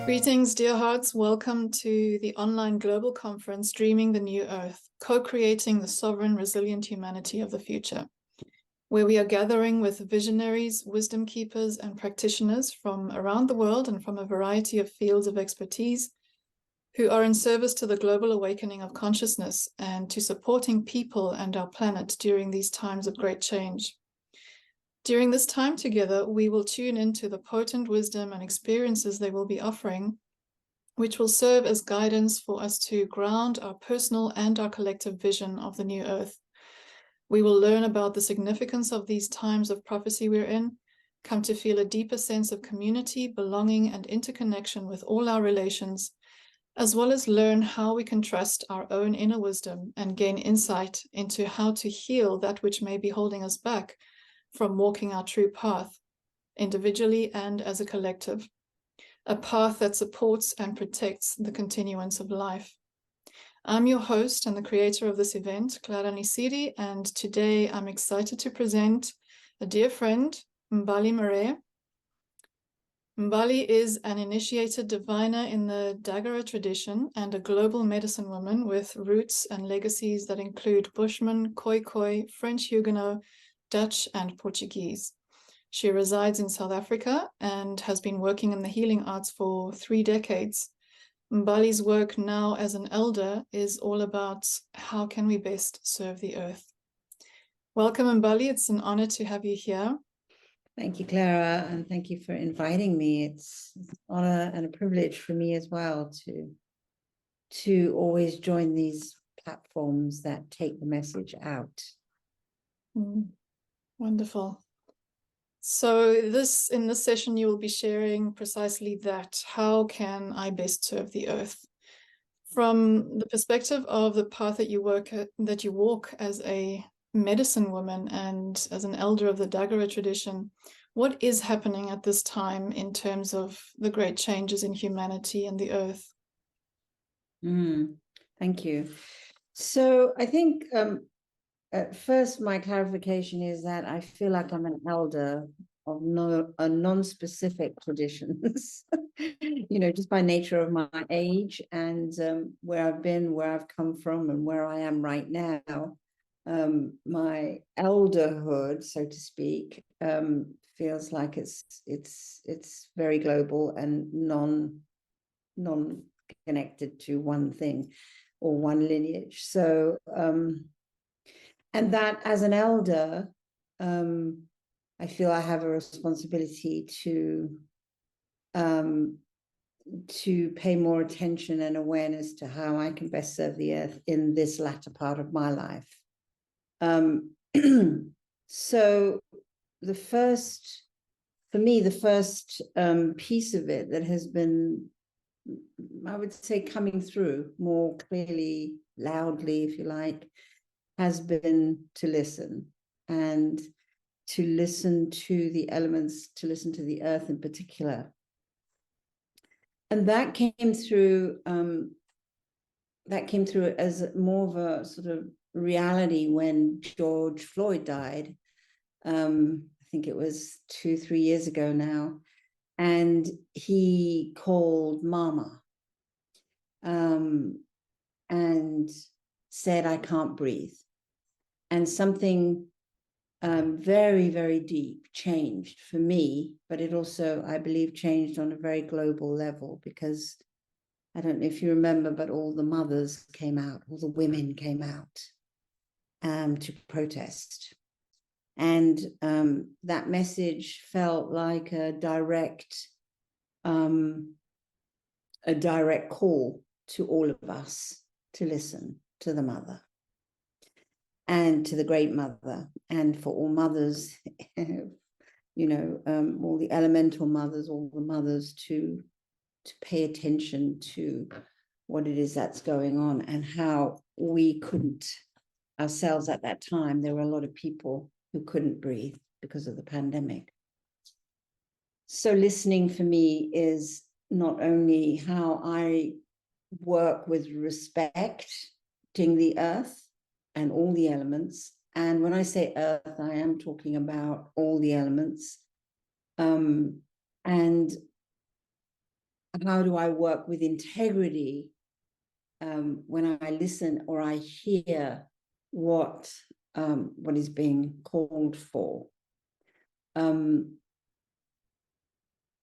Greetings, dear hearts. Welcome to the online global conference, Dreaming the New Earth, co-creating the sovereign, resilient humanity of the future, where we are gathering with visionaries, wisdom keepers, and practitioners from around the world and from a variety of fields of expertise who are in service to the global awakening of consciousness and to supporting people and our planet during these times of great change. During this time together, we will tune into the potent wisdom and experiences they will be offering, which will serve as guidance for us to ground our personal and our collective vision of the new earth. We will learn about the significance of these times of prophecy we're in, come to feel a deeper sense of community, belonging, and interconnection with all our relations, as well as learn how we can trust our own inner wisdom and gain insight into how to heal that which may be holding us back from walking our true path, individually and as a collective, a path that supports and protects the continuance of life. I'm your host and the creator of this event, Clara Nisiri, and today I'm excited to present a dear friend, Mbali Marais. Mbali is an initiated diviner in the Dagara tradition and a global medicine woman with roots and legacies that include Bushman, Khoi, French Huguenot, Dutch, and Portuguese. She resides in South Africa and has been working in the healing arts for 3 decades. Mbali's work now as an elder is all about how can we best serve the earth. Welcome, Mbali. It's an honor to have you here. Thank you, Clara, and thank you for inviting me. It's an honor and a privilege for me as well to always join these platforms that take the message out. Wonderful. So in this session, you will be sharing precisely that. How can I best serve the earth? From the perspective of the path that you walk as a medicine woman and as an elder of the Dagara tradition, what is happening at this time in terms of the great changes in humanity and the earth? Thank you. So I think first, my clarification is that I feel like I'm an elder of non-specific traditions, just by nature of my age and where I've been, where I've come from, and where I am right now. My elderhood, so to speak, feels like it's very global and non-connected to one thing or one lineage. So and that as an elder, I feel I have a responsibility to pay more attention and awareness to how I can best serve the earth in this latter part of my life. So the first piece of it that has been, I would say, coming through more clearly, loudly, if you like, has been to listen, and to listen to the elements, to listen to the earth in particular. And that came through as more of a sort of reality when George Floyd died. I think it was 2-3 years ago now, and he called Mama and said, "I can't breathe." And something very, very deep changed for me, but it also, I believe, changed on a very global level, because I don't know if you remember, but all the mothers came out, all the women came out to protest. And that message felt like a direct call to all of us to listen to the mother and to the great mother, and for all mothers, all the elemental mothers, all the mothers to pay attention to what it is that's going on, and how we couldn't ourselves at that time. There were a lot of people who couldn't breathe because of the pandemic. So listening for me is not only how I work with respecting the earth and all the elements. And when I say earth, I am talking about all the elements. And how do I work with integrity when I listen or I hear what is being called for.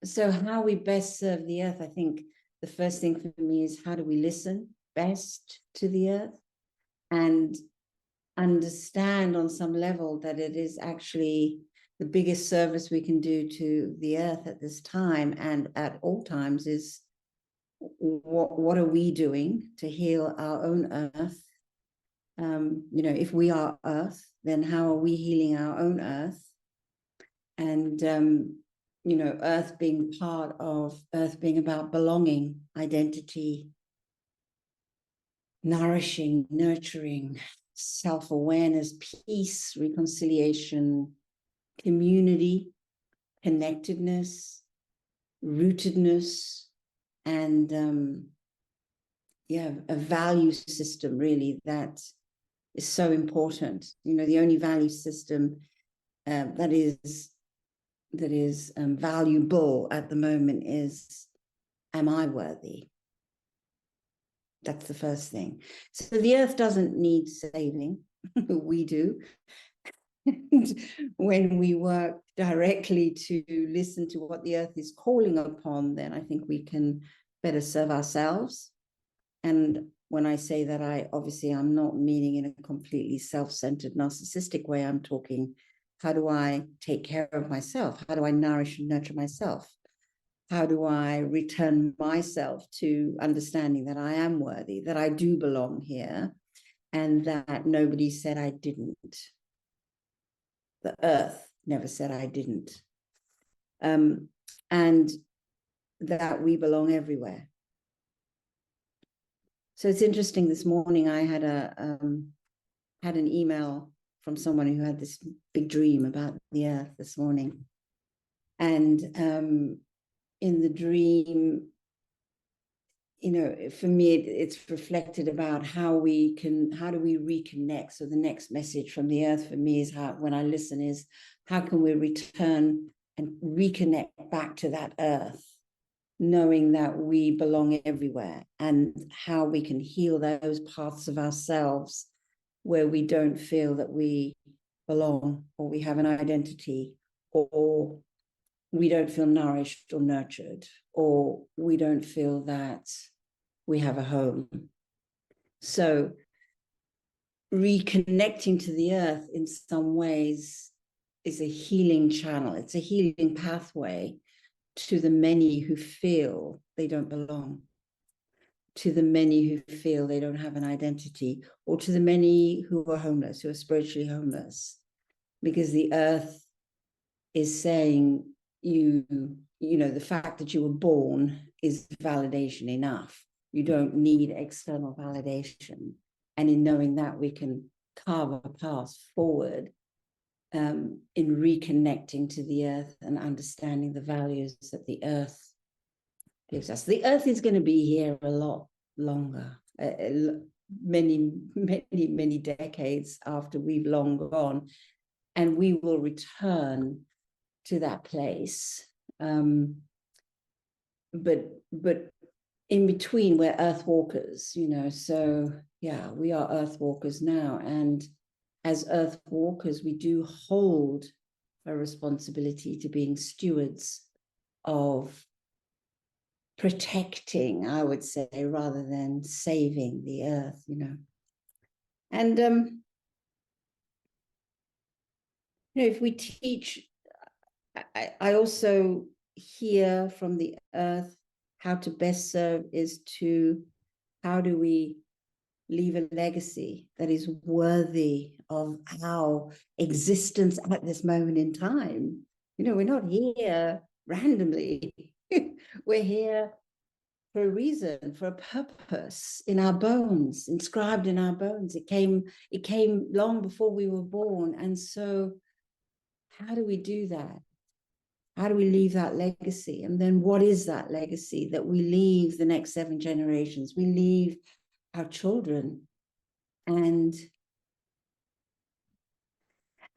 So how we best serve the earth, I think the first thing for me is, how do we listen best to the earth and understand on some level that it is actually the biggest service we can do to the earth at this time and at all times is, what are we doing to heal our own earth? If we are earth, then how are we healing our own earth? And earth being about belonging, identity, nourishing, nurturing, self-awareness, peace, reconciliation, community, connectedness, rootedness, and a value system really that is so important. The only value system that is valuable at the moment is, am I worthy? That's the first thing. So the earth doesn't need saving. We do. When we work directly to listen to what the earth is calling upon, then I think we can better serve ourselves. And when I say that, I'm not meaning in a completely self-centered, narcissistic way. I'm talking, how do I take care of myself? How do I nourish and nurture myself? How do I return myself to understanding that I am worthy, that I do belong here, and that nobody said I didn't. The earth never said I didn't. And that we belong everywhere. So it's interesting, this morning I had an email from someone who had this big dream about the earth this morning. And in the dream, for me, it's reflected about how do we reconnect. So the next message from the earth for me is, when I listen, is how can we return and reconnect back to that earth, knowing that we belong everywhere, and how we can heal those parts of ourselves where we don't feel that we belong, or we have an identity, or we don't feel nourished or nurtured, or we don't feel that we have a home. So reconnecting to the earth in some ways is a healing channel. It's a healing pathway to the many who feel they don't belong, to the many who feel they don't have an identity, or to the many who are homeless, who are spiritually homeless, because the earth is saying, the fact that you were born is validation enough. You don't need external validation. And in knowing that, we can carve a path forward in reconnecting to the earth and understanding the values that the earth gives us. The earth is going to be here a lot longer, many, many, many decades after we've long gone, and we will return to that place. But in between, we're earth walkers, so yeah, we are earth walkers now. And as earth walkers, we do hold a responsibility to being stewards of protecting, I would say, rather than saving the earth, And if we teach, I also hear from the earth how to best serve is to, how do we leave a legacy that is worthy of our existence at this moment in time? We're not here randomly. We're here for a reason, for a purpose, in our bones, inscribed in our bones. It came long before we were born. And so how do we do that? How do we leave that legacy? And then what is that legacy that we leave the next 7 generations? We leave our children. And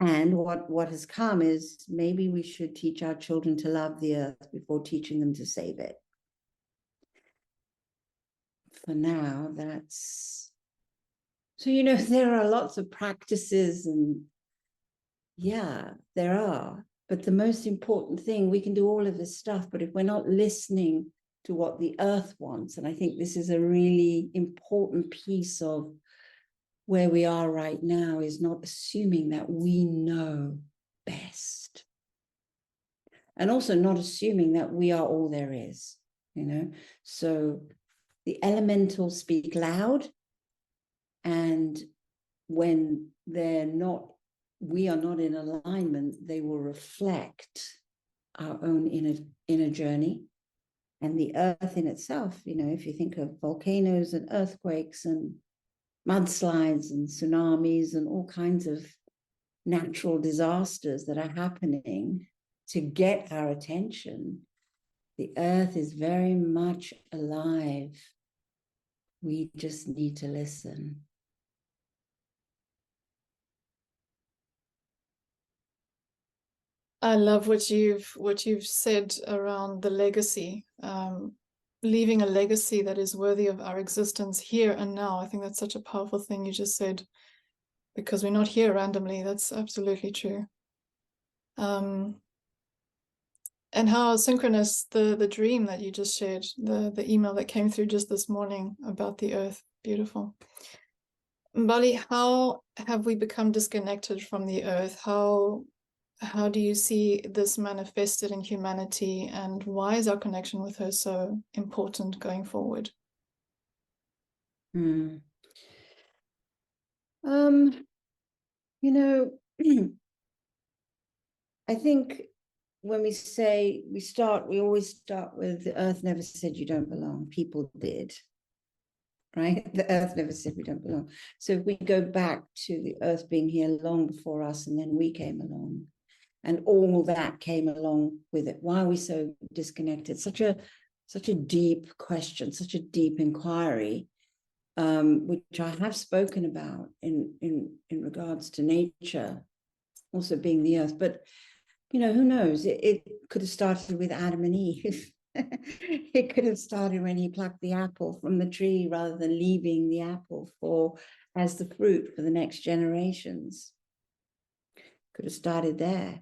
what has come is, maybe we should teach our children to love the earth before teaching them to save it. for now, that's, so, you know, there are lots of practices, and yeah, there are. But the most important thing, we can do all of this stuff, but if we're not listening to what the earth wants, and I think this is a really important piece of where we are right now, is not assuming that we know best. And also not assuming that we are all there is, you know. So the elementals speak loud, and when they're not, we are not in alignment, they will reflect our own inner journey. And the earth in itself, you know, if you think of volcanoes and earthquakes and mudslides and tsunamis and all kinds of natural disasters that are happening to get our attention, the earth is very much alive. We just need to listen. I love what you've said around the legacy, leaving a legacy that is worthy of our existence here and now. I think that's such a powerful thing you just said, because we're not here randomly. That's absolutely true. And how synchronous the dream that you just shared, the email that came through just this morning about the earth. Beautiful. Mbali, how have we become disconnected from the earth? How do you see this manifested in humanity, and why is our connection with her so important going forward? You know, I think when we say we always start with the earth never said you don't belong. People did, right? The earth never said we don't belong. So if we go back to the earth being here long before us, and then we came along, and all that came along with it, why are we so disconnected? Such a deep question, such a deep inquiry, which I have spoken about in regards to nature also being the earth. But you know, who knows? It could have started with Adam and Eve. It could have started when he plucked the apple from the tree rather than leaving the apple as the fruit for the next generations. Could have started there.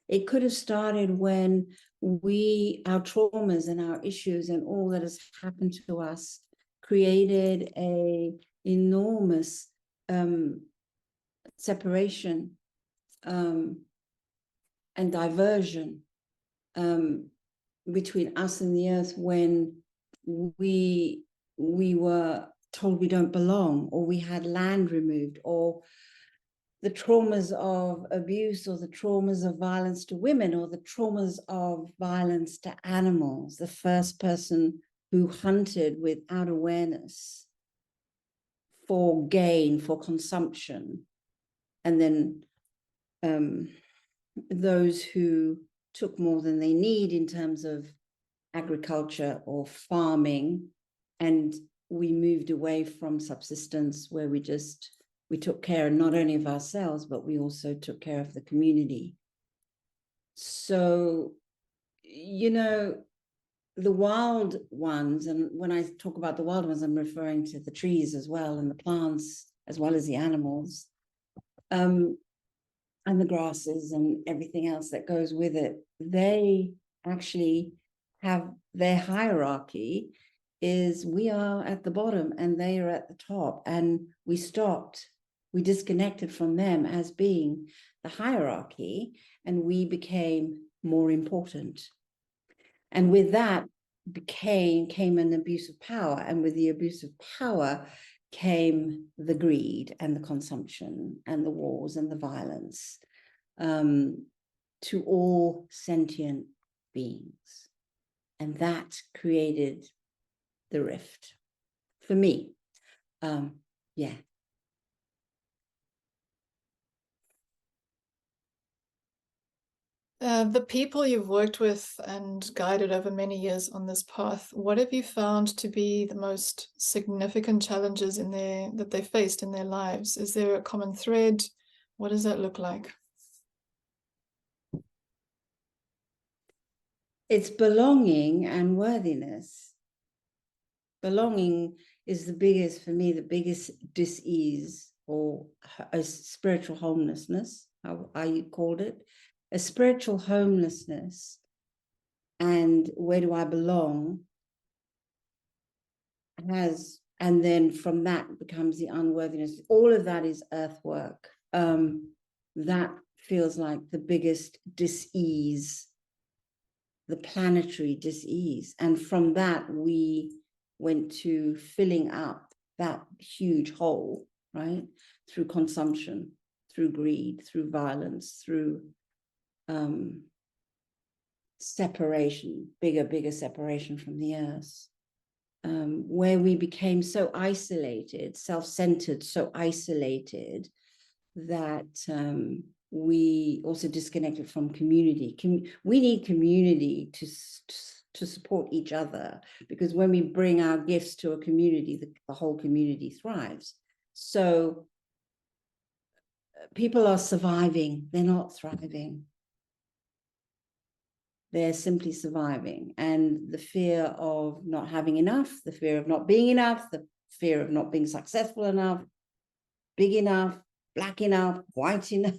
It could have started when our traumas and our issues and all that has happened to us created a enormous separation and diversion between us and the earth, when we were told we don't belong, or we had land removed, or the traumas of abuse, or the traumas of violence to women, or the traumas of violence to animals. The first person who hunted without awareness for gain, for consumption, and then those who took more than they need in terms of agriculture or farming, and we moved away from subsistence, where we took care not only of ourselves, but we also took care of the community. So, you know, the wild ones, and when I talk about the wild ones, I'm referring to the trees as well, and the plants, as well as the animals, and the grasses and everything else that goes with it. They actually have their hierarchy is we are at the bottom and they are at the top, and we disconnected from them as being the hierarchy, and we became more important. And with that came an abuse of power, and with the abuse of power came the greed and the consumption and the wars and the violence to all sentient beings. And that created the rift for me. Yeah. The people you've worked with and guided over many years on this path, what have you found to be the most significant challenges that they faced in their lives? Is there a common thread? What does that look like? It's belonging and worthiness. belonging is the biggest, for me, the biggest dis-ease, or a spiritual homelessness, how I called it, a spiritual homelessness. And where do I belong and then from that becomes the unworthiness. All of that is earthwork. That feels like the biggest dis-ease, the planetary dis-ease. And from that, we went to filling up that huge hole, right? Through consumption, through greed, through violence, through separation, bigger separation from the earth. Where we became so isolated, self-centered, so isolated that we also disconnected from community. We need community to support each other, because when we bring our gifts to a community, the whole community thrives. So people are surviving, they're not thriving. They're simply surviving. And the fear of not having enough, the fear of not being enough, the fear of not being successful enough, big enough, black enough, white enough,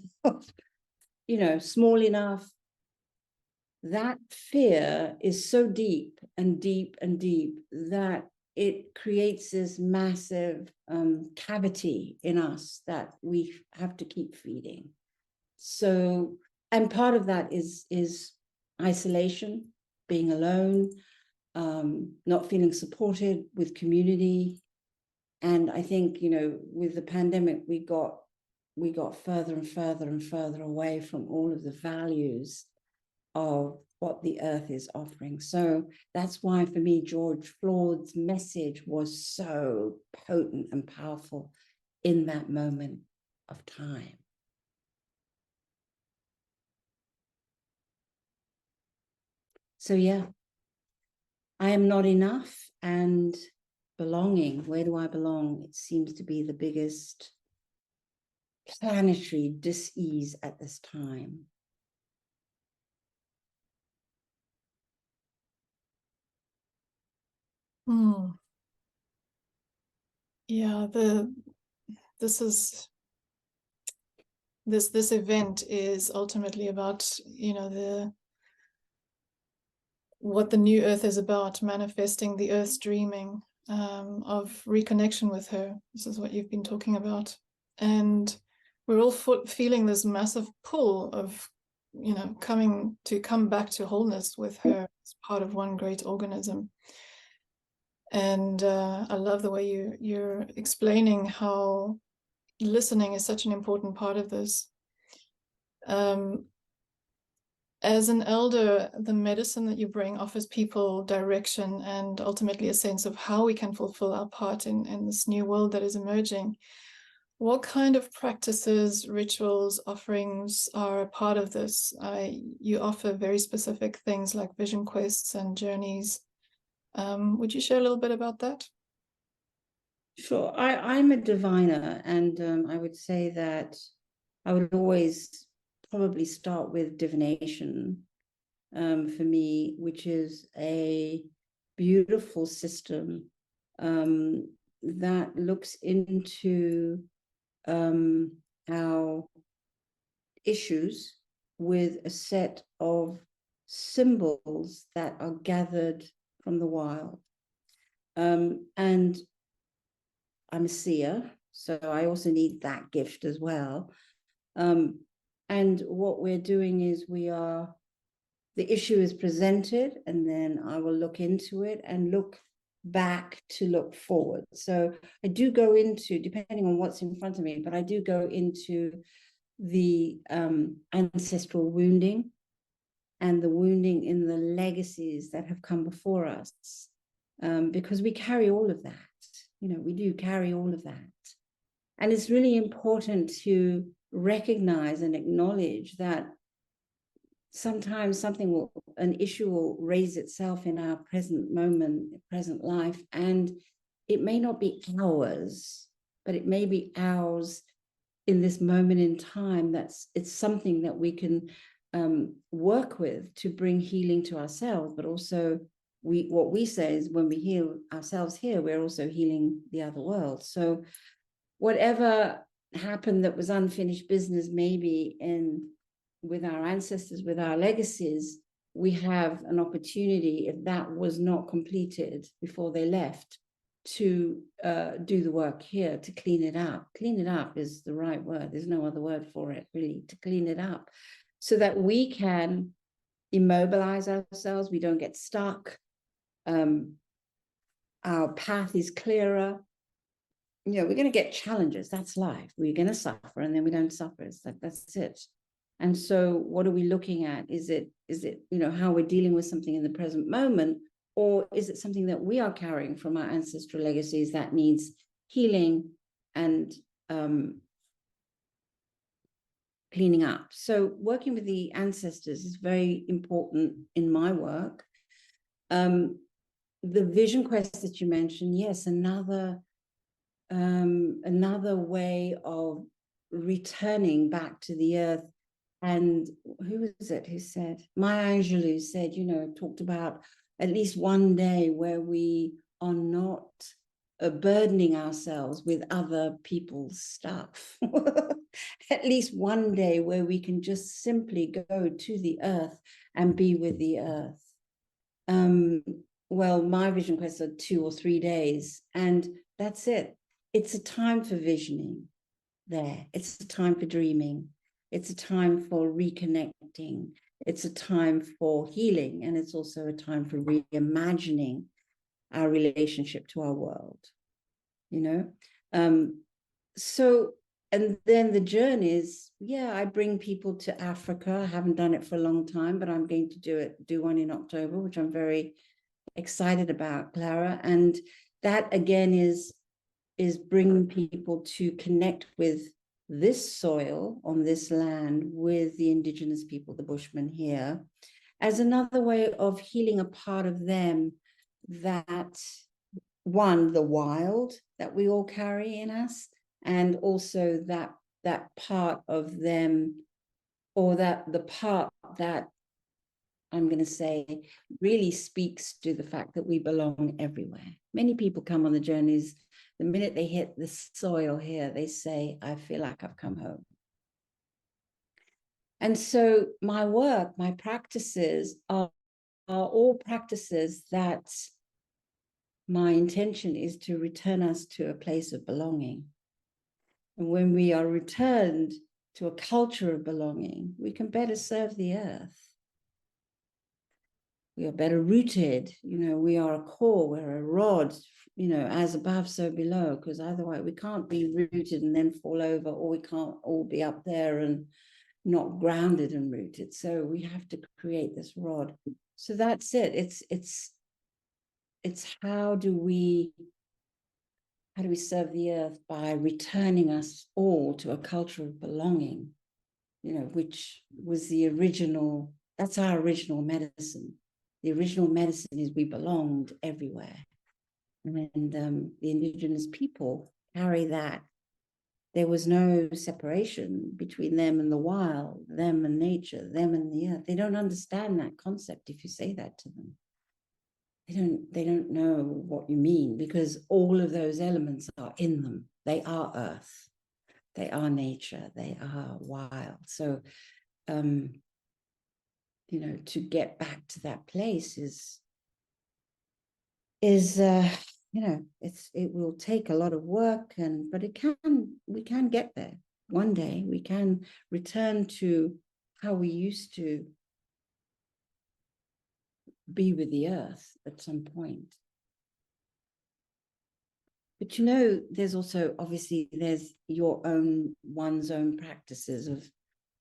small enough. That fear is so deep and deep and deep that it creates this massive cavity in us that we have to keep feeding. So, and part of that is isolation, being alone, not feeling supported with community. And I think, with the pandemic, we got further and further and further away from all of the values of what the earth is offering. So that's why, for me, George Floyd's message was so potent and powerful in that moment of time. So yeah, I am not enough, and belonging, where do I belong? It seems to be the biggest planetary dis-ease at this time. Yeah, this event is ultimately about, what the new earth is about, manifesting the earth's dreaming of reconnection with her. This is what you've been talking about. And we're all feeling this massive pull of, come back to wholeness with her as part of one great organism. And I love the way you're explaining how listening is such an important part of this. As an elder, the medicine that you bring offers people direction and ultimately a sense of how we can fulfill our part in this new world that is emerging. What kind of practices, rituals, offerings are a part of this? You offer very specific things like vision quests and journeys. Would you share a little bit about that? Sure. I'm a diviner, and I would say that I would always probably start with divination for me, which is a beautiful system that looks into our issues with a set of symbols that are gathered from the wild. And I'm a seer, so I also need that gift as well. And what we're doing is the issue is presented, and then I will look into it and look back to look forward. So I do go into, depending on what's in front of me, but I do go into the ancestral wounding and the wounding in the legacies that have come before us, because we carry all of that. We do carry all of that. And it's really important to recognize and acknowledge that sometimes an issue will raise itself in our present moment, present life, and it may not be ours, but it may be ours in this moment in time. It's something that we can work with to bring healing to ourselves, but also what we say is when we heal ourselves here, we're also healing the other world. So whatever happened that was unfinished business, maybe with our ancestors, with our legacies, we have an opportunity, if that was not completed before they left, to do the work here, to clean it up. Clean it up is the right word. There's no other word for it, really, to clean it up so that we can immobilize ourselves. We don't get stuck. Our path is clearer. You know, we're going to get challenges. That's life. We're going to suffer, and then we don't suffer. It's like, that's it. And so what are we looking at? Is it, you know, how we're dealing with something in the present moment, or is it something that we are carrying from our ancestral legacies that needs healing and cleaning up? So working with the ancestors is very important in my work. The vision quest that you mentioned, yes, another way of returning back to the earth. And who was it who said, Maya Angelou said, you know, talked about at least one day where we are not burdening ourselves with other people's stuff. At least one day where we can just simply go to the earth and be with the earth. Well, my vision quests are 2 or 3 days, and that's it. It's a time for visioning there. It's a time for dreaming. It's a time for reconnecting. It's a time for healing. And it's also a time for reimagining our relationship to our world, you know? So, and then the journeys, yeah, I bring people to Africa. I haven't done it for a long time, but I'm going to do one in October, which I'm very excited about, Clara. And that again is bringing people to connect with this soil on this land, with the indigenous people, the Bushmen here, as another way of healing a part of them that, one, the wild that we all carry in us, and also that part of them, or that the part that I'm going to say really speaks to the fact that we belong everywhere. Many people come on the journeys, the minute they hit the soil here, they say, I feel like I've come home. And so my work, my practices are all practices that my intention is to return us to a place of belonging. And when we are returned to a culture of belonging, we can better serve the earth. We are better rooted, you know, we are a core, we're a rod, you know, as above, so below, because otherwise we can't be rooted and then fall over, or we can't all be up there and not grounded and rooted. So we have to create this rod. So that's it. It's how do we serve the earth by returning us all to a culture of belonging, you know, which was the original, that's our original medicine. The original medicine is we belonged everywhere. And the indigenous people carry that. There was no separation between them and the wild, them and nature, them and the earth. They don't understand that concept if you say that to them. They don't know what you mean, because all of those elements are in them. They are earth. They are nature. They are wild. So, you know, to get back to that place is you know, it will take a lot of work, but we can get there. One day we can return to how we used to be with the earth at some point. But you know, there's also, obviously, there's one's own practices of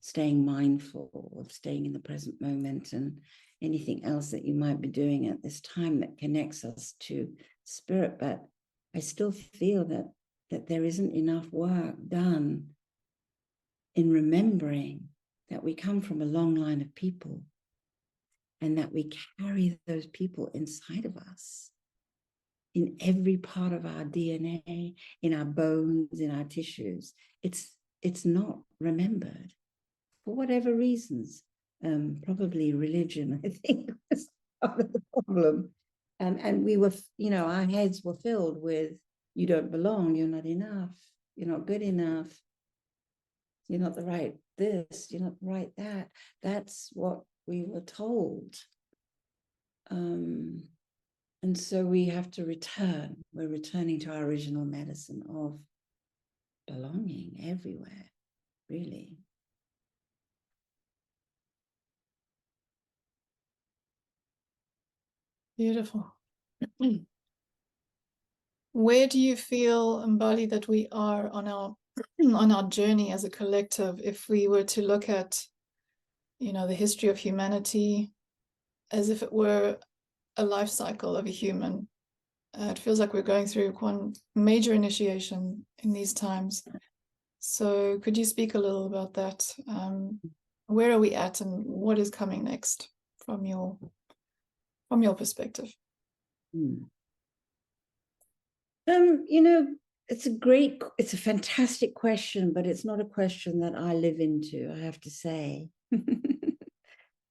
staying mindful, of staying in the present moment, and anything else that you might be doing at this time that connects us to spirit. But I still feel that there isn't enough work done in remembering that we come from a long line of people, and that we carry those people inside of us, in every part of our DNA, in our bones, in our tissues. It's not remembered for whatever reasons. Probably religion, I think, was part of the problem. And we were, our heads were filled with, you don't belong, you're not enough, you're not good enough, you're not the right this, you're not the right that. That's what we were told. And so we have to return. We're returning to our original medicine of belonging everywhere, really. Beautiful. Where do you feel, Mbali, that we are on our on our journey as a collective? If we were to look at, the history of humanity as if it were a life cycle of a human, it feels like we're going through one major initiation in these times. So could you speak a little about that? Where are we at, and what is coming next from your perspective? It's a fantastic question, but it's not a question that I live into, I have to say.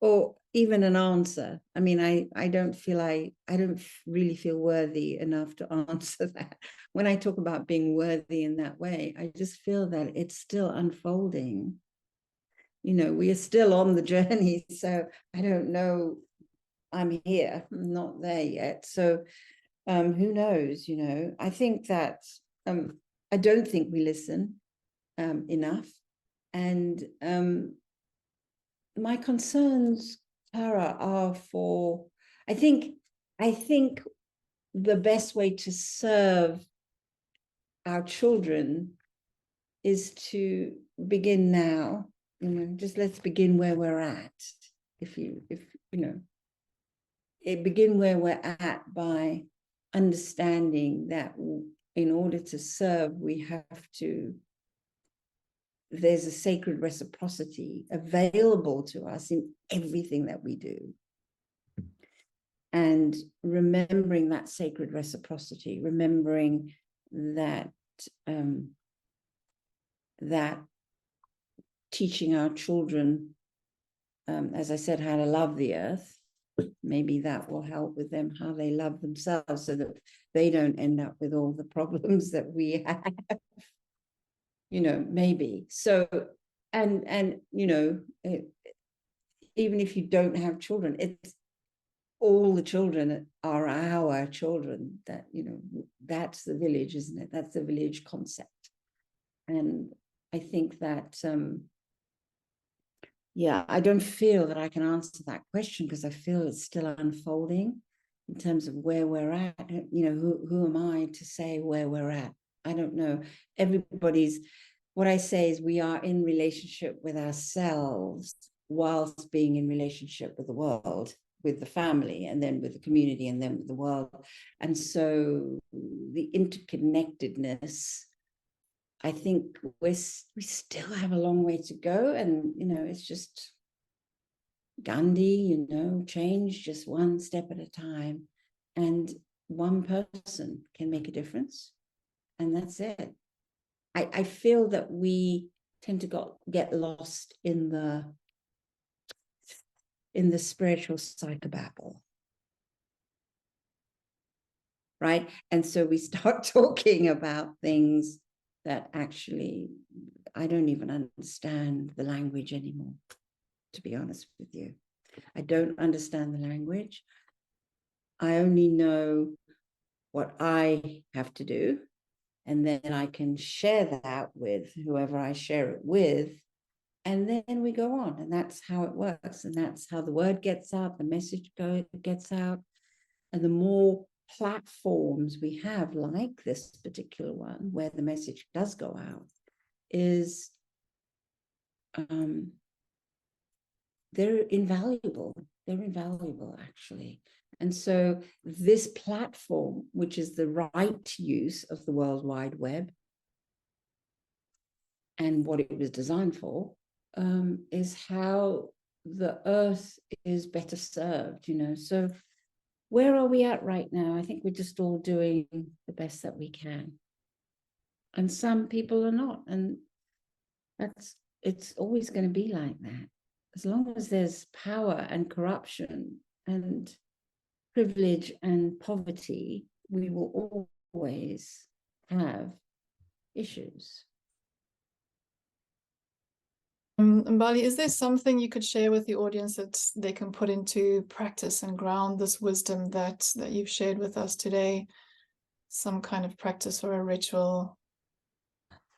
Or even an answer. I mean, I don't really feel worthy enough to answer that. When I talk about being worthy in that way, I just feel that it's still unfolding. We are still on the journey. So I don't know. I'm here. I'm not there yet. So who knows? I think that I don't think we listen enough. And my concerns, Tara, are for, I think the best way to serve our children is to begin now. Just let's begin where we're at. Begin where we're at by understanding that in order to serve, there's a sacred reciprocity available to us in everything that we do. And remembering that sacred reciprocity, remembering that that teaching our children, as I said, how to love the earth, maybe that will help with them, how they love themselves, so that they don't end up with all the problems that we have. Maybe. So, and even if you don't have children, it's all the children are our children. That, that's the village, isn't it? That's the village concept. And I think that, I don't feel that I can answer that question, because I feel it's still unfolding in terms of where we're at. Who am I to say where we're at? I don't know. What I say is, we are in relationship with ourselves whilst being in relationship with the world, with the family, and then with the community, and then with the world. And so the interconnectedness, I think we still have a long way to go. And, it's just Gandhi, change just one step at a time. And one person can make a difference. And that's it. I feel that we tend to get lost in the spiritual psychobabble, right? And so we start talking about things that actually, I don't even understand the language anymore, to be honest with you. I don't understand the language. I only know what I have to do, and then I can share that with whoever I share it with, and then we go on. And that's how it works, and that's how the word gets out, the message gets out. And the more platforms we have, like this particular one, where the message does go out, is they're invaluable. They're invaluable, actually. And so this platform, which is the right use of the World Wide Web and what it was designed for, is how the earth is better served. So where are we at right now? I think we're just all doing the best that we can. And some people are not. And it's always going to be like that. As long as there's power and corruption and privilege and poverty, we will always have issues. Mbali, is there something you could share with the audience that they can put into practice and ground this wisdom that you've shared with us today? Some kind of practice or a ritual?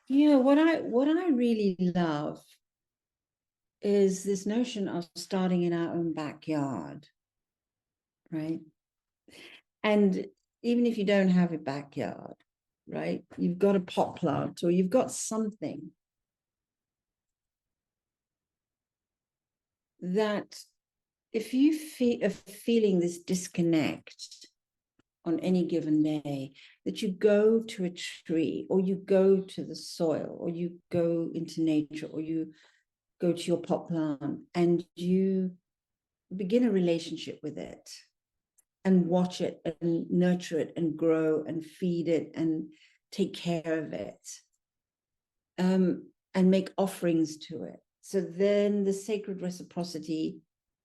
Yeah, what I really love is this notion of starting in our own backyard, right? And even if you don't have a backyard, right, you've got a pot plant or you've got something that if you are feeling this disconnect on any given day, that you go to a tree or you go to the soil or you go into nature or you go to your pot plant and you begin a relationship with it and watch it and nurture it and grow and feed it and take care of it, and make offerings to it. So then the sacred reciprocity,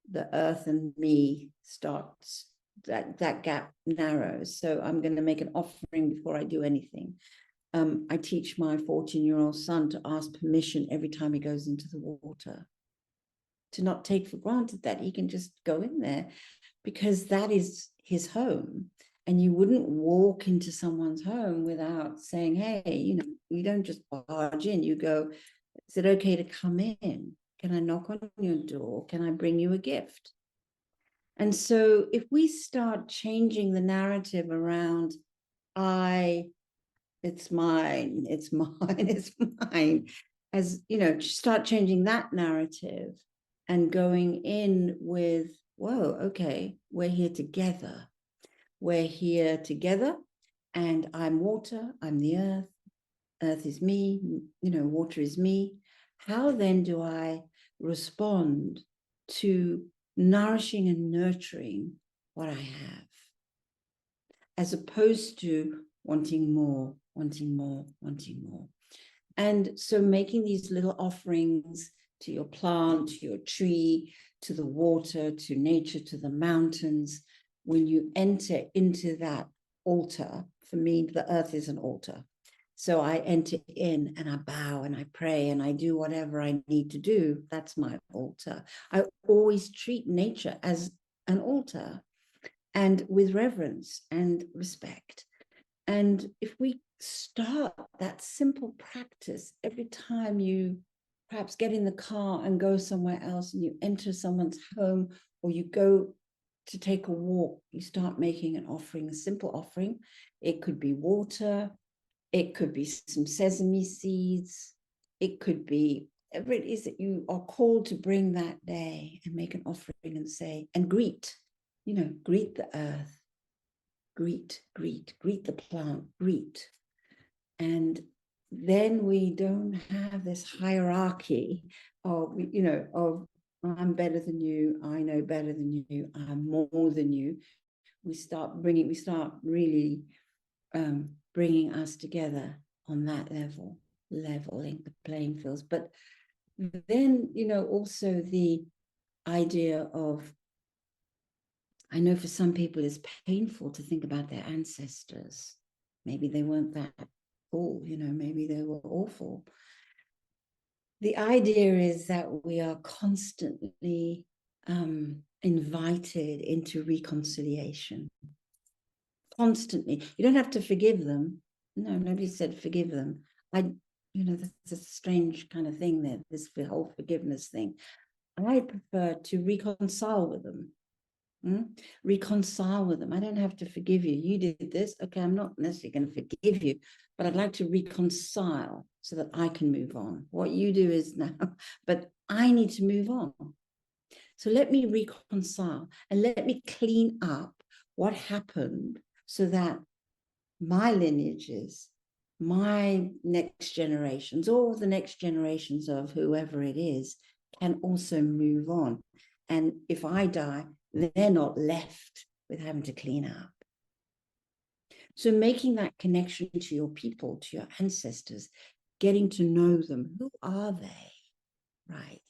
the earth and me starts, that gap narrows. So I'm going to make an offering before I do anything. I teach my 14-year-old son to ask permission every time he goes into the water, to not take for granted that he can just go in there, because that is his home. And you wouldn't walk into someone's home without saying, hey, you don't just barge in. You go, is it okay to come in? Can I knock on your door? Can I bring you a gift? And so if we start changing the narrative around, it's mine, it's mine, it's mine, as start changing that narrative and going in with, whoa, okay, we're here together. We're here together, and I'm water, I'm the earth, earth is me, water is me. How then do I respond to nourishing and nurturing what I have, as opposed to wanting more, wanting more, wanting more? And so making these little offerings to your plant, to your tree, to the water, to nature, to the mountains, when you enter into that altar, for me, the earth is an altar. So I enter in and I bow and I pray and I do whatever I need to do. That's my altar. I always treat nature as an altar, and with reverence and respect. And if we start that simple practice every time you perhaps get in the car and go somewhere else, and you enter someone's home, or you go to take a walk, you start making an offering, a simple offering. It could be water, it could be some sesame seeds, it could be whatever it is that you are called to bring that day, and make an offering and say, and greet the earth, greet the plant, greet. And then we don't have this hierarchy of I'm better than you, I know better than you, I'm more than you. We start really bringing us together on that leveling the playing fields. But then also the idea of, I know for some people it's painful to think about their ancestors. Maybe they weren't that cool, maybe they were awful. The idea is that we are constantly invited into reconciliation. Constantly. You don't have to forgive them. No, nobody said forgive them. That's a strange kind of thing there, this whole forgiveness thing. I prefer to reconcile with them. Reconcile with them. I don't have to forgive you. You did this. Okay, I'm not necessarily going to forgive you, but I'd like to reconcile so that I can move on. What you do is now, but I need to move on. So let me reconcile and let me clean up what happened, so that my lineages, my next generations, all the next generations of whoever it is, can also move on. And if I die, they're not left with having to clean up. So making that connection to your people, to your ancestors, getting to know them. Who are they? Right.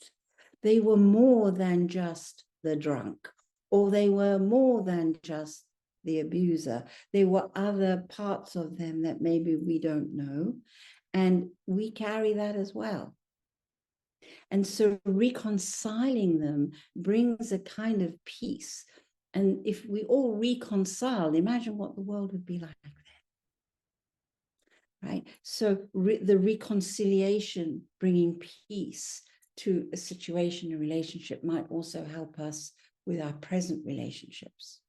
They were more than just the drunk or they were more than just the abuser. There were other parts of them that maybe we don't know, and we carry that as well. And so reconciling them brings a kind of peace. And if we all reconcile, imagine what the world would be like then, right? So the reconciliation, bringing peace to a situation, a relationship, might also help us with our present relationships,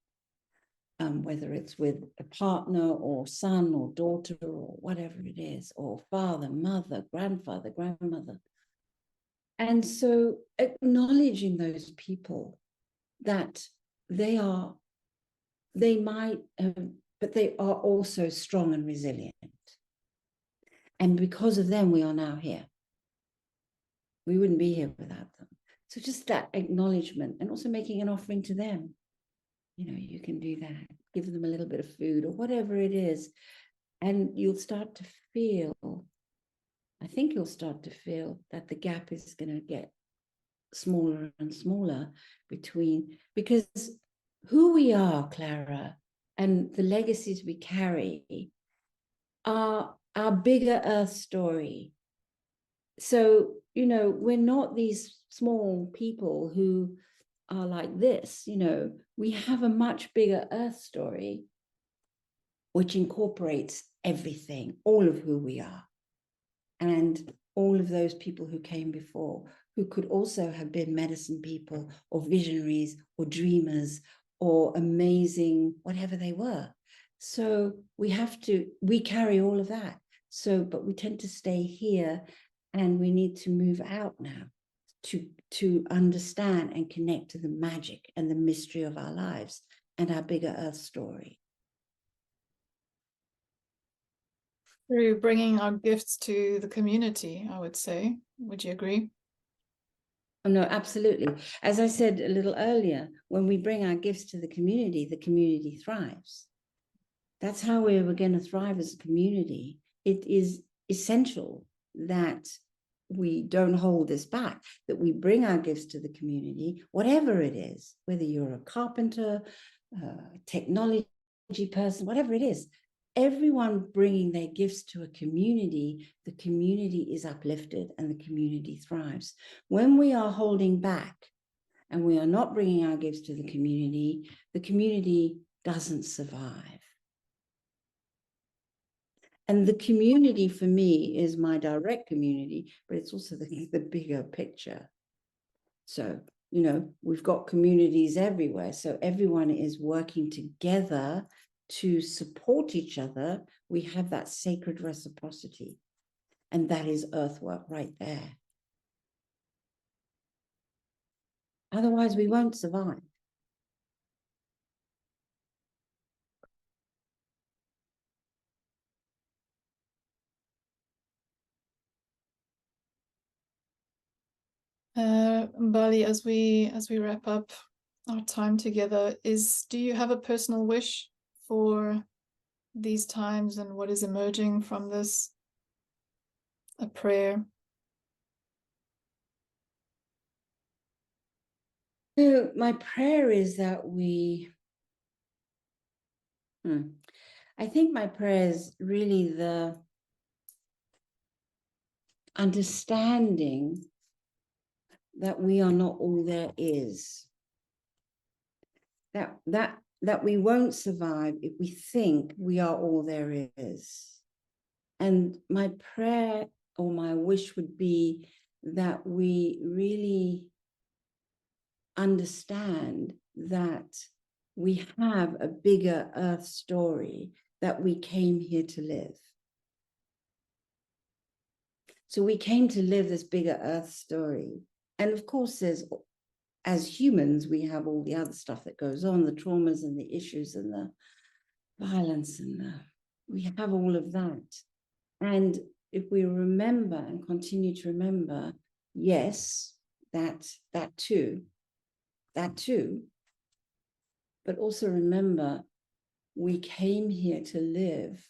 whether it's with a partner or son or daughter or whatever it is, or father, mother, grandfather, grandmother. And so acknowledging those people, that they might, but they are also strong and resilient. And because of them, we are now here. We wouldn't be here without them. So just that acknowledgement, and also making an offering to them. You can do that. Give them a little bit of food or whatever it is. And you'll start to feel, I think you'll start to feel that the gap is going to get smaller and smaller because who we are, Clara, and the legacies we carry are our bigger earth story. So, we're not these small people who are like this. We have a much bigger earth story, which incorporates everything, all of who we are, and all of those people who came before, who could also have been medicine people or visionaries or dreamers or amazing, whatever they were. So we carry all of that. So, but we tend to stay here, and we need to move out now to understand and connect to the magic and the mystery of our lives and our bigger earth story. Through bringing our gifts to the community, I would say. Would you agree? Oh, no, absolutely. As I said a little earlier, when we bring our gifts to the community thrives. That's how we're going to thrive as a community. It is essential that we don't hold this back, that we bring our gifts to the community, whatever it is, whether you're a carpenter, technology person, whatever it is. Everyone bringing their gifts to a community, the community is uplifted and the community thrives. When we are holding back and we are not bringing our gifts to the community doesn't survive. And the community for me is my direct community, but it's also the bigger picture. So, we've got communities everywhere. So everyone is working together to support each other. We have that sacred reciprocity. And that is earthwork right there. Otherwise, we won't survive. Mbali, as we wrap up our time together, do you have a personal wish for these times and what is emerging from this? A prayer? So my prayer is that I think my prayer is really the understanding that we are not all there is. That we won't survive if we think we are all there is. And my prayer or my wish would be that we really understand that we have a bigger earth story, that we came here to live. So we came to live this bigger earth story. And of course, as humans, we have all the other stuff that goes on, the traumas and the issues and the violence, and we have all of that. And if we remember and continue to remember, yes, that too, but also remember, we came here to live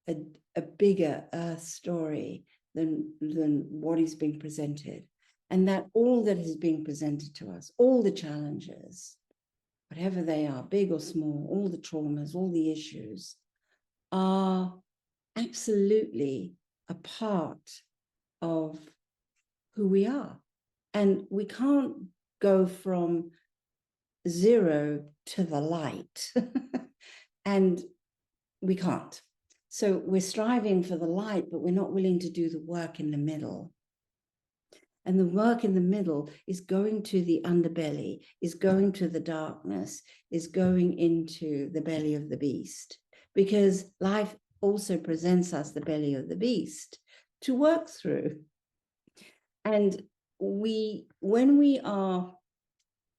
a bigger earth story than what is being presented. And that all that is being presented to us, all the challenges, whatever they are, big or small, all the traumas, all the issues, are absolutely a part of who we are. And we can't go from zero to the light. And we can't. So we're striving for the light, but we're not willing to do the work in the middle. And the work in the middle is going to the underbelly, is going to the darkness, is going into the belly of the beast. Because life also presents us the belly of the beast to work through. And when we are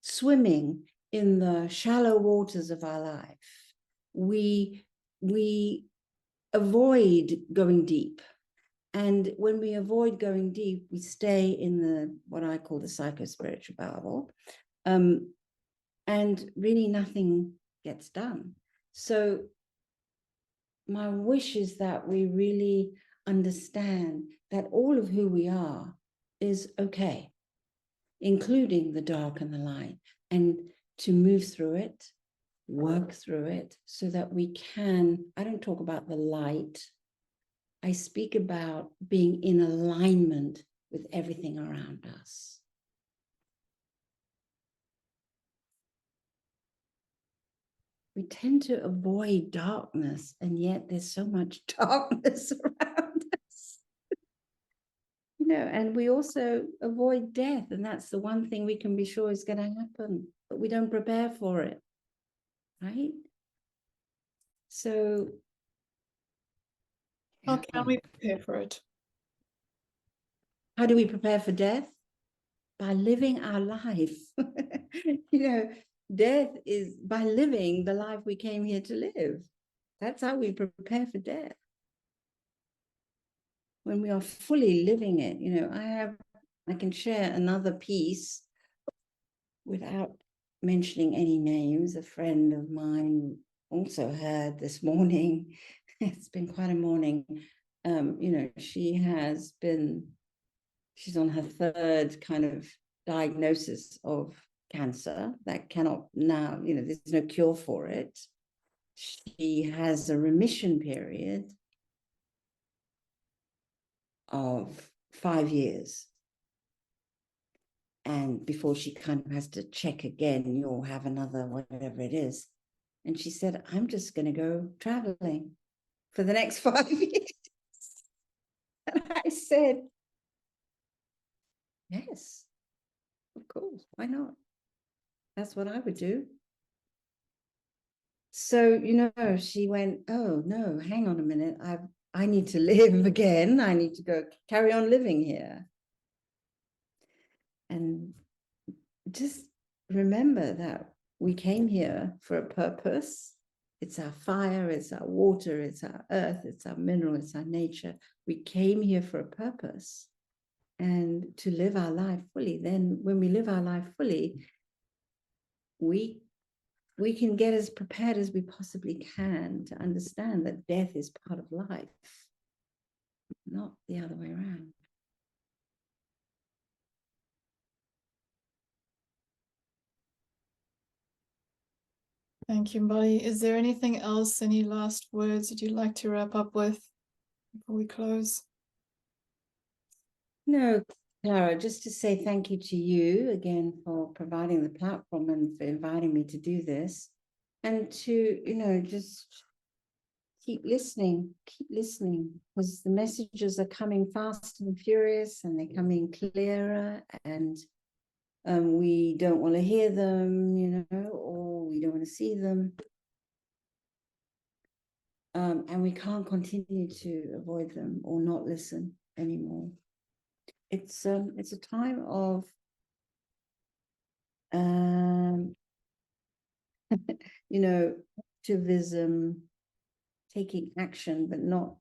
swimming in the shallow waters of our life, we avoid going deep. And when we avoid going deep, we stay in the what I call the psycho-spiritual bubble, and really nothing gets done. So my wish is that we really understand that all of who we are is okay, including the dark and the light, and to move through it, work through it, so that we can, I don't talk about the light, I speak about being in alignment with everything around us. We tend to avoid darkness, and yet there's so much darkness around us. You know, and we also avoid death, and that's the one thing we can be sure is going to happen, but we don't prepare for it, right? So How can we prepare for it? how do we prepare for death? By living our life. You know, death is by living the life we came here to live. That's how we prepare for death. When we are fully living it, you know, I can share another piece without mentioning any names. A friend of mine also heard this morning. It's been quite a morning. You know, she's on her third kind of diagnosis of cancer that cannot now, you know, there's no cure for it. She has a remission period of 5 years. And before she kind of has to check again, you'll have another whatever it is. And she said, I'm just going to go traveling for the next 5 years. And I said, yes, of course, why not? That's what I would do. So, you know, she went, oh, no, hang on a minute. I need to live again. I need to go carry on living here. And just remember that we came here for a purpose. It's our fire, it's our water, it's our earth, it's our mineral, it's our nature. We came here for a purpose and to live our life fully. Then when we live our life fully, we can get as prepared as we possibly can to understand that death is part of life, not the other way around. Thank you, Mbali. Is there anything else, any last words that you'd like to wrap up with before we close? No, Clara, just to say thank you to you again for providing the platform and for inviting me to do this. And to, you know, just keep listening, because the messages are coming fast and furious and they're coming clearer, and we don't want to hear them, you know, or we don't want to see them. And we can't continue to avoid them or not listen anymore. It's a time of you know, activism, taking action, but not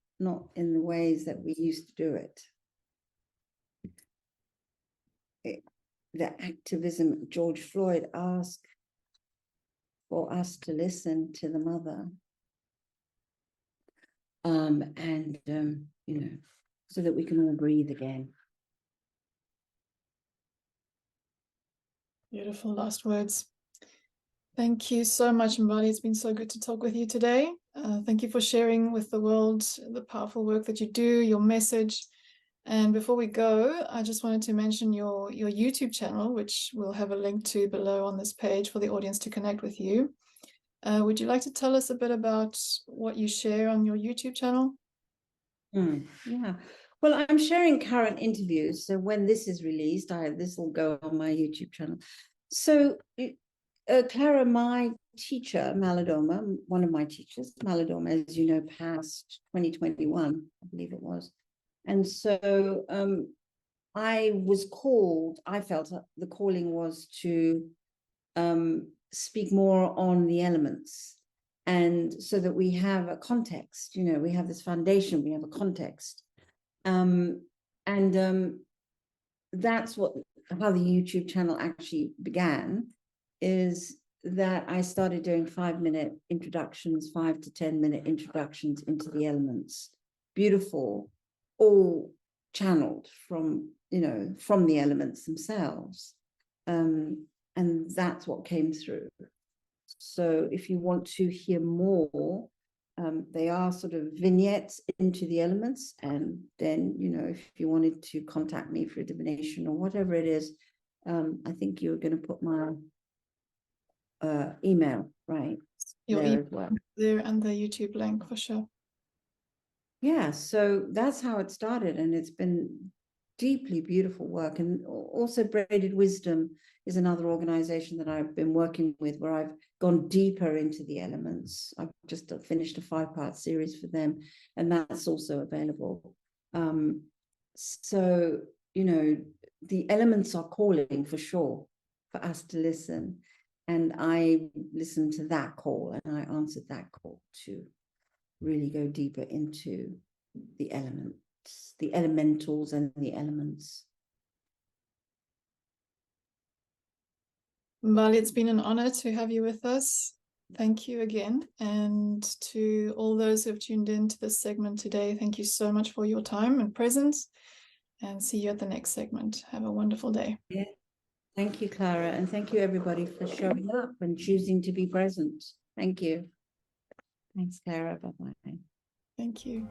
in the ways that we used to do it. The activism, George Floyd asked for us to listen to the mother, you know, so that we can all breathe again. Beautiful last words. Thank you so much, Mbali. It's been so good to talk with you today. Thank you for sharing with the world the powerful work that you do, your message. And before we go, I just wanted to mention your YouTube channel, which we'll have a link to below on this page for the audience to connect with you. Would you like to tell us a bit about what you share on your YouTube channel? Yeah. Well, I'm sharing current interviews. So when this is released, this will go on my YouTube channel. So Clara, my teacher, Malidoma, one of my teachers, Malidoma, as you know, passed 2021, I believe it was. And so I was called, I felt the calling was to speak more on the elements. And so that we have a context, we have this foundation, we have a context. That's how the YouTube channel actually began, is that I started doing 5-minute introductions, 5 to 10-minute introductions into the elements. Beautiful, all channeled from the elements themselves. And that's what came through. So if you want to hear more, they are sort of vignettes into the elements. And then, if you wanted to contact me for a divination or whatever it is, I think you're going to put my email right Your there email as well. there and the YouTube link for sure. Yeah, so that's how it started, and it's been deeply beautiful work. And also Braided Wisdom is another organization that I've been working with, where I've gone deeper into the elements. I've just finished a 5-part series for them, and that's also available. So the elements are calling for sure for us to listen, and I listened to that call, and I answered that call to really go deeper into the elements, the elementals and the elements. Mbali, it's been an honor to have you with us. Thank you again. And to all those who have tuned in to this segment today, thank you so much for your time and presence, and see you at the next segment. Have a wonderful day. Yeah. Thank you, Clara. And thank you, everybody, for showing up and choosing to be present. Thank you. Thanks, Clara. Bye-bye. Thank you.